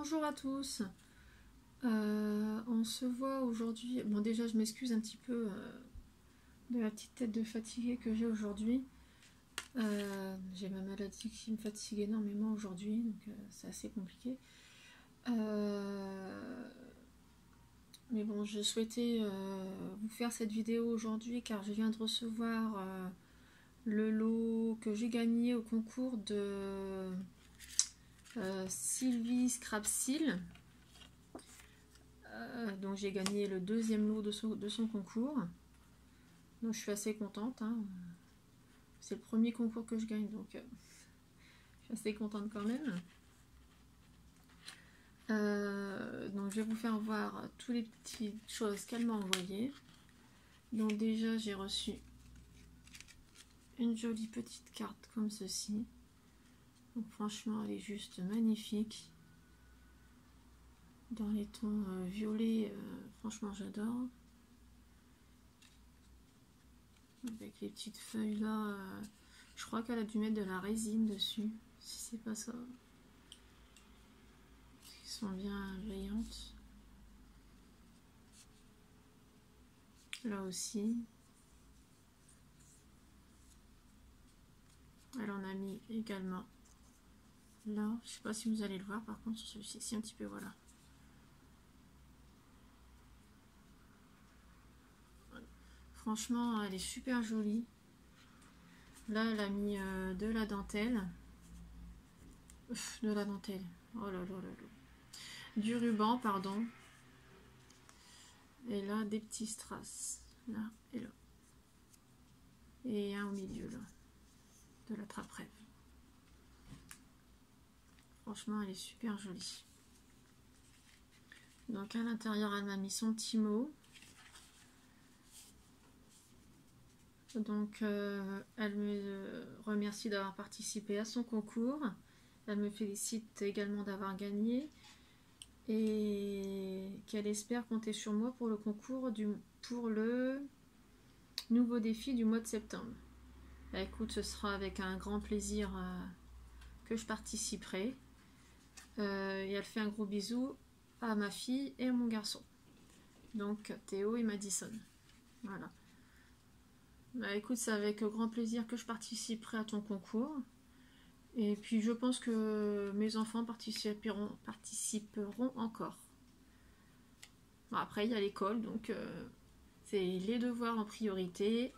Bonjour à tous, on se voit aujourd'hui. Bon, déjà je m'excuse un petit peu de la petite tête de fatiguée que j'ai aujourd'hui. J'ai ma maladie qui me fatigue énormément aujourd'hui, donc c'est assez compliqué. Mais bon, je souhaitais vous faire cette vidéo aujourd'hui car je viens de recevoir le lot que j'ai gagné au concours de Sylvie Scrapsil. Donc j'ai gagné le deuxième lot de son concours. Donc je suis assez contente. Hein. C'est le premier concours que je gagne, donc je suis assez contente quand même. Donc je vais vous faire voir toutes les petites choses qu'elle m'a envoyées. Donc déjà j'ai reçu une jolie petite carte comme ceci. Donc franchement elle est juste magnifique. Dans les tons violets, franchement j'adore. Avec les petites feuilles là, je crois qu'elle a dû mettre de la résine dessus, si c'est pas ça. Elles sont bien brillantes. Là aussi. Elle en a mis également là. Je sais pas si vous allez le voir par contre sur celui-ci, un petit peu, voilà. Franchement, elle est super jolie. Là, elle a mis de la dentelle. De la dentelle. Oh là là là là. Du ruban, pardon. Et là, des petits strass. Là et là. Et un au milieu, là. De la trappe-rêve. Franchement, elle est super jolie. Donc, à l'intérieur, elle m'a mis son petit mot. Donc, elle me remercie d'avoir participé à son concours. Elle me félicite également d'avoir gagné. Et qu'elle espère compter sur moi pour le concours pour le nouveau défi du mois de septembre. Bah, écoute, ce sera avec un grand plaisir que je participerai. Et elle fait un gros bisou à ma fille et à mon garçon. Donc Théo et Madison. Voilà. Bah, écoute, c'est avec grand plaisir que je participerai à ton concours. Et puis je pense que mes enfants participeront encore. Bon, après, il y a l'école, donc c'est les devoirs en priorité.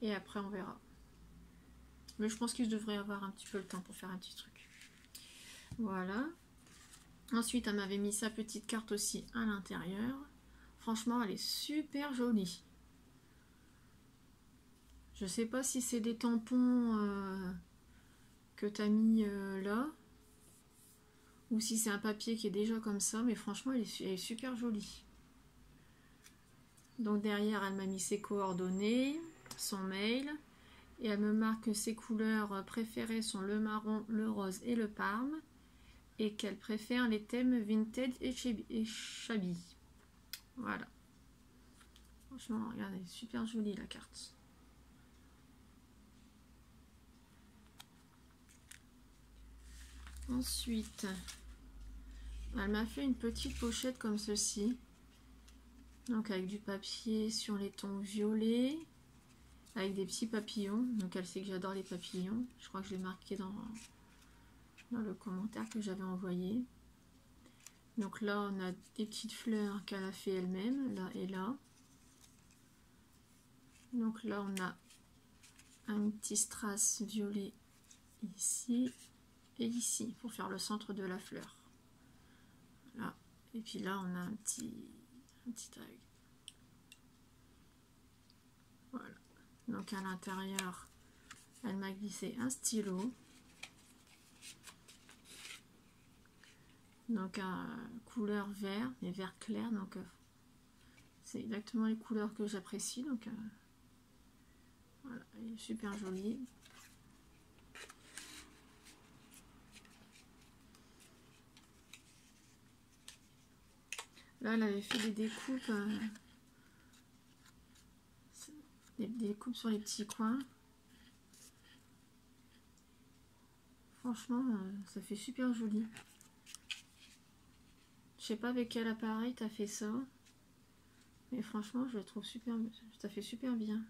Et après, on verra. Mais je pense qu'ils devraient avoir un petit peu le temps pour faire un petit truc. Voilà. Ensuite, elle m'avait mis sa petite carte aussi à l'intérieur. Franchement, elle est super jolie. Je sais pas si c'est des tampons que tu as mis là. Ou si c'est un papier qui est déjà comme ça. Mais franchement, elle est super jolie. Donc derrière, elle m'a mis ses coordonnées, son mail. Et elle me marque que ses couleurs préférées sont le marron, le rose et le parme. Et qu'elle préfère les thèmes vintage et shabby. Voilà. Franchement, regardez, super jolie la carte. Ensuite, elle m'a fait une petite pochette comme ceci. Donc avec du papier sur les tons violets. Avec des petits papillons. Donc elle sait que j'adore les papillons. Je crois que je l'ai marqué dans le commentaire que j'avais envoyé. Donc là, on a des petites fleurs qu'elle a fait elle-même, là et là. Donc là, on a un petit strass violet ici et ici, pour faire le centre de la fleur. Là. Et puis là, on a un petit tag. Voilà. Donc à l'intérieur, elle m'a glissé un stylo. Donc couleur vert, mais vert clair. Donc c'est exactement les couleurs que j'apprécie. Donc voilà, elle est super jolie. Là, elle avait fait des découpes, des découpes sur les petits coins. Franchement, ça fait super joli. sais pas avec quel appareil t'as fait ça. Mais franchement, je le trouve super. Ça fait super bien.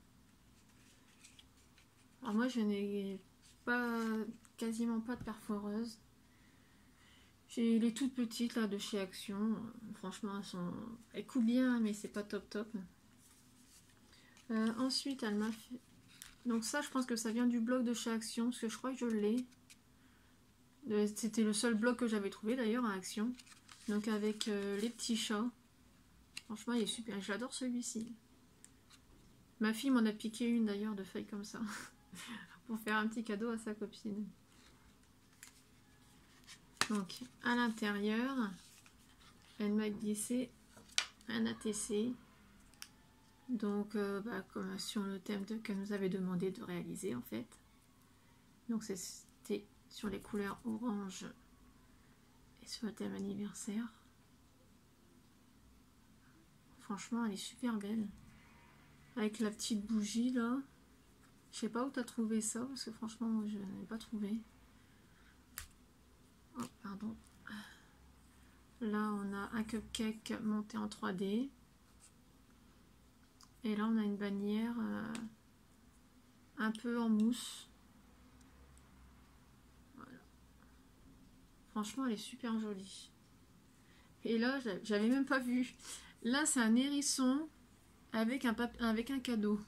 Alors moi, je n'ai pas quasiment pas de perforeuse. J'ai les toutes petites là de chez Action. Franchement, elles coupent bien, mais c'est pas top top. Ensuite, elle m'a fait. Donc ça, je pense que ça vient du blog de chez Action, parce que je crois que je l'ai. C'était le seul blog que j'avais trouvé d'ailleurs à Action. Donc avec les petits chats. Franchement, il est super. J'adore celui-ci. Ma fille m'en a piqué une d'ailleurs de feuilles comme ça. Pour faire un petit cadeau à sa copine. Donc à l'intérieur, elle m'a glissé un ATC. Donc comme sur le thème qu'elle nous avait demandé de réaliser en fait. Donc c'était sur les couleurs orange et sur le thème anniversaire. Franchement, elle est super belle. Avec la petite bougie là. Je sais pas où tu as trouvé ça, parce que franchement, moi, je n'ai pas trouvé. Oh, pardon. Là, on a un cupcake monté en 3D. Et là, on a une bannière un peu en mousse. Voilà. Franchement, elle est super jolie. Et là, j'avais même pas vu. Là, c'est un hérisson avec un cadeau.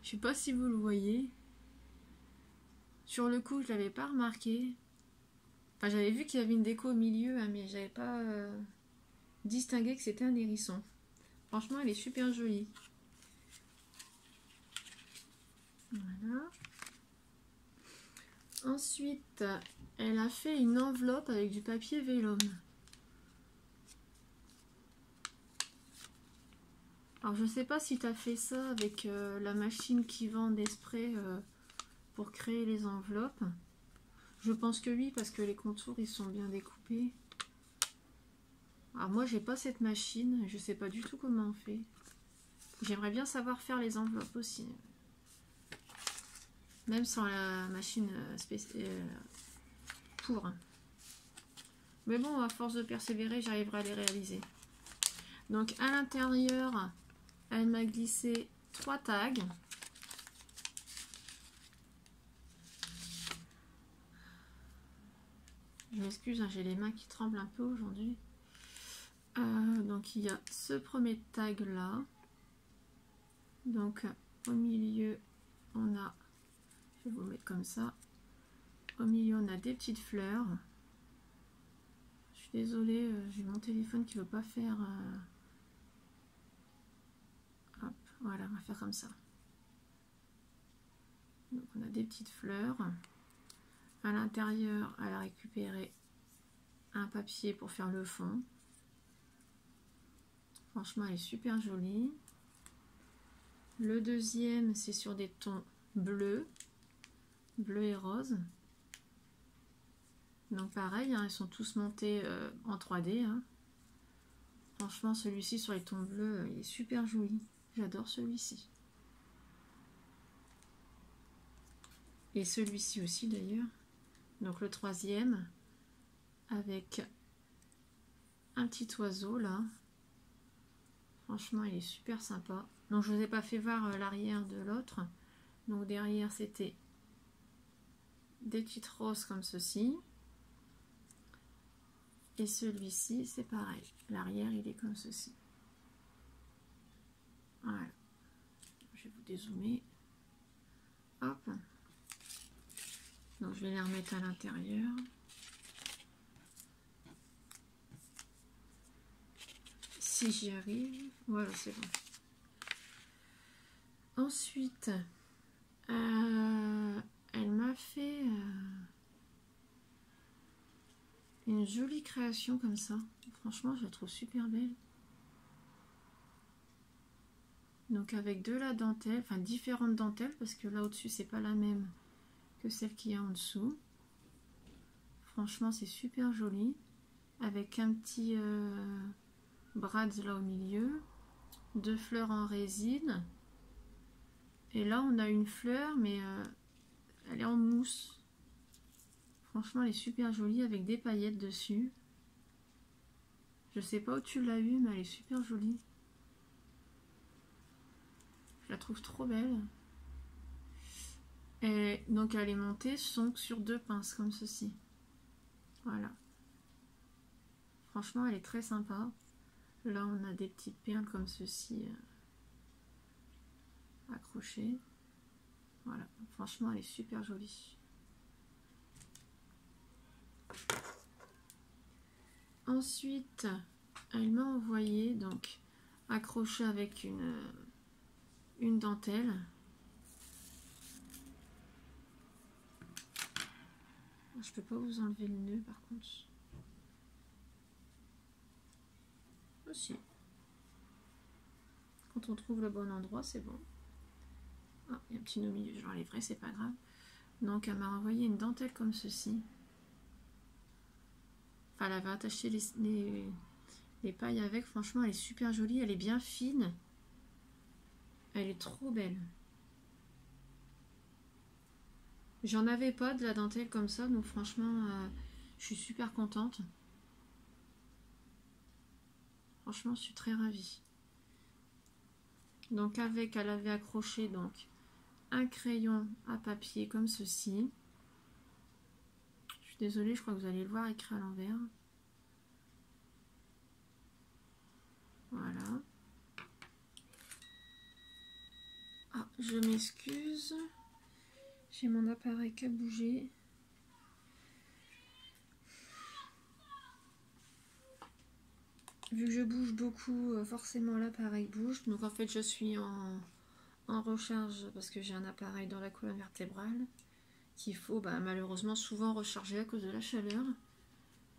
Je sais pas si vous le voyez. Sur le coup, je l'avais pas remarqué. Enfin, j'avais vu qu'il y avait une déco au milieu, hein, mais j'avais pas distingué que c'était un hérisson. Franchement, elle est super jolie. Voilà. Ensuite, elle a fait une enveloppe avec du papier vélum. Alors, je sais pas si tu as fait ça avec la machine qui vend des sprays pour créer les enveloppes. Je pense que oui, parce que les contours, ils sont bien découpés. Alors, moi, j'ai pas cette machine. Je sais pas du tout comment on fait. J'aimerais bien savoir faire les enveloppes aussi. Même sans la machine pour. Mais bon, à force de persévérer, j'arriverai à les réaliser. Donc, à l'intérieur, elle m'a glissé 3 tags. Je m'excuse, hein, j'ai les mains qui tremblent un peu aujourd'hui. Donc, il y a ce premier tag là. Donc, au milieu, on a... Je vais vous le mettre comme ça. Au milieu, on a des petites fleurs. Je suis désolée, j'ai mon téléphone qui ne veut pas faire... Hop, voilà, on va faire comme ça. Donc, on a des petites fleurs. À l'intérieur, elle a récupéré un papier pour faire le fond. Franchement, elle est super jolie. Le deuxième, c'est sur des tons bleus. Bleu et rose. Donc pareil, hein, ils sont tous montés en 3D. Hein. Franchement, celui-ci sur les tons bleus, il est super joli. J'adore celui-ci. Et celui-ci aussi d'ailleurs. Donc le troisième, avec un petit oiseau là. Franchement, il est super sympa. Donc je vous ai pas fait voir l'arrière de l'autre. Donc derrière, c'était des petites roses comme ceci. Et celui-ci, c'est pareil. L'arrière, il est comme ceci. Voilà. Je vais vous dézoomer. Hop. Donc, je vais les remettre à l'intérieur. Si j'y arrive. Voilà, c'est bon. Ensuite, elle m'a fait... une jolie création comme ça. Franchement, je la trouve super belle. Donc avec de la dentelle, enfin différentes dentelles, parce que là au-dessus, c'est pas la même que celle qu'il y a en dessous. Franchement, c'est super joli. Avec un petit brads là au milieu. 2 fleurs en résine. Et là, on a une fleur, mais elle est en mousse. Franchement, elle est super jolie avec des paillettes dessus. Je sais pas où tu l'as eu, mais elle est super jolie. Je la trouve trop belle. Et donc elle est montée sur 2 pinces comme ceci. Voilà. Franchement, elle est très sympa. Là, on a des petites perles comme ceci accrochées. Voilà. Franchement, elle est super jolie. Ensuite, elle m'a envoyé donc accroché avec une dentelle. Je peux pas vous enlever le nœud par contre. Aussi. Quand on trouve le bon endroit, c'est bon. Ah, il y a un petit nœud au milieu, je l'enlèverai, c'est pas grave. Donc elle m'a envoyé une dentelle comme ceci. Enfin, elle avait attaché les pailles avec. Franchement, elle est super jolie, elle est bien fine. Elle est trop belle. J'en avais pas de la dentelle comme ça, donc franchement, je suis super contente. Franchement, je suis très ravie. Donc avec, elle avait accroché donc un crayon à papier comme ceci. Je suis désolée, je crois que vous allez le voir écrit à l'envers. Voilà. Ah, je m'excuse. J'ai mon appareil qui a bougé. Vu que je bouge beaucoup, forcément l'appareil bouge. Donc en fait, je suis en recharge parce que j'ai un appareil dans la colonne vertébrale qu'il faut malheureusement souvent recharger à cause de la chaleur.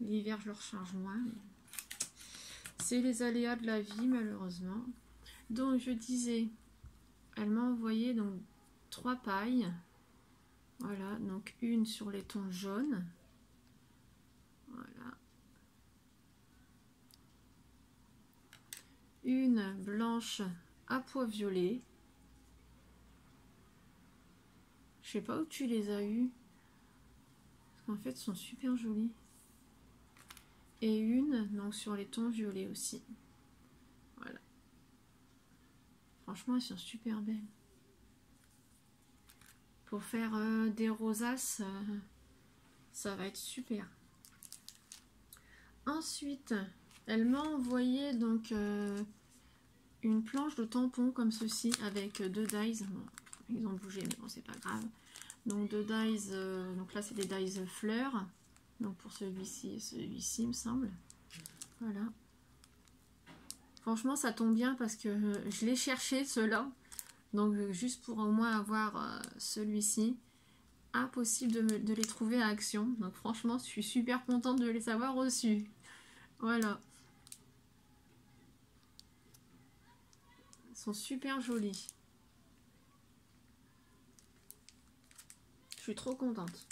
L'hiver, je le recharge moins. C'est les aléas de la vie, malheureusement. Donc je disais, elle m'a envoyé donc 3 pailles. Voilà, donc une sur les tons jaunes. Voilà. Une blanche à pois violet. Je sais pas où tu les as eues. Parce qu'en fait, elles sont super jolies. Et une donc sur les tons violets aussi. Voilà. Franchement, elles sont super belles. Pour faire des rosaces, ça va être super. Ensuite, elle m'a envoyé donc une planche de tampons comme ceci avec 2 dies. Bon, ils ont bougé, mais bon, c'est pas grave. Donc 2 dies, donc là c'est des dies fleurs. Donc pour celui-ci et celui-ci, il me semble. Voilà. Franchement, ça tombe bien parce que je l'ai cherché ceux-là. Donc juste pour au moins avoir celui-ci. Impossible de les trouver à Action. Donc franchement, je suis super contente de les avoir reçus. Voilà. Ils sont super jolis. Je suis trop contente.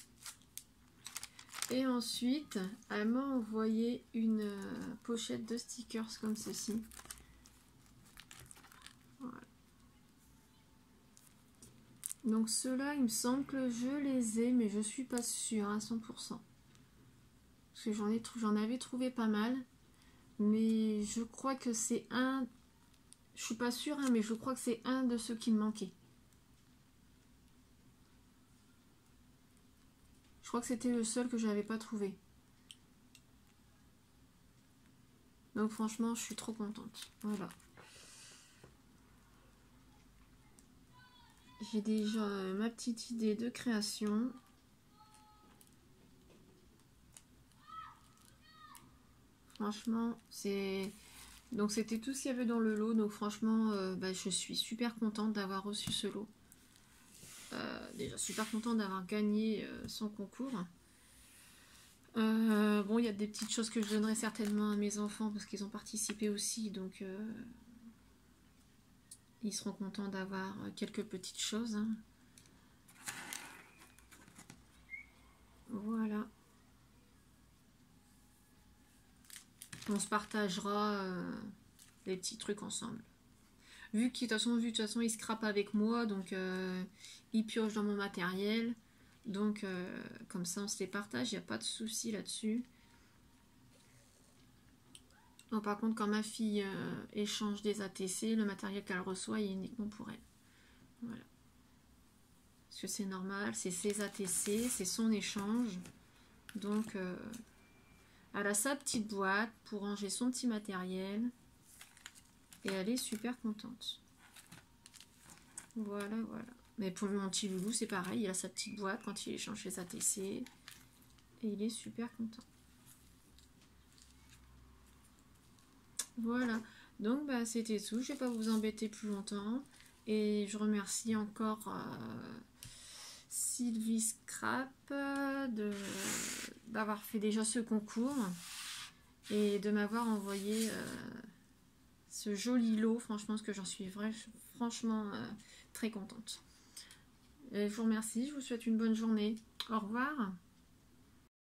Et ensuite, elle m'a envoyé une pochette de stickers comme ceci. Voilà. Donc ceux-là, il me semble que je les ai, mais je suis pas sûre à 100%. Parce que j'en avais trouvé pas mal. Mais je crois que c'est un... Je suis pas sûre, hein, mais je crois que c'est un de ceux qui me manquait. Je crois que c'était le seul que j'avais pas trouvé. Donc franchement, je suis trop contente. Voilà. J'ai déjà ma petite idée de création. Franchement, c'est... Donc c'était tout ce qu'il y avait dans le lot. Donc franchement, je suis super contente d'avoir reçu ce lot. Déjà super contente d'avoir gagné son concours. Bon, il y a des petites choses que je donnerai certainement à mes enfants parce qu'ils ont participé aussi. Donc ils seront contents d'avoir quelques petites choses. Hein. Voilà. On se partagera les petits trucs ensemble. Vu que de toute façon, il scrape avec moi, donc il pioche dans mon matériel. Donc comme ça, on se les partage, il n'y a pas de souci là-dessus. Bon, par contre, quand ma fille échange des ATC, le matériel qu'elle reçoit est uniquement pour elle. Voilà. Parce que c'est normal, c'est ses ATC, c'est son échange. Donc, elle a sa petite boîte pour ranger son petit matériel. Et elle est super contente. Voilà, voilà. Mais pour mon petit loulou, c'est pareil. Il a sa petite boîte quand il échange ses ATC. Et il est super content. Voilà. Donc, bah, c'était tout. Je ne vais pas vous embêter plus longtemps. Et je remercie encore Sylvie Scrap d'avoir fait déjà ce concours. Et de m'avoir envoyé ce joli lot. Franchement, parce que j'en suis franchement très contente. Et je vous remercie. Je vous souhaite une bonne journée. Au revoir.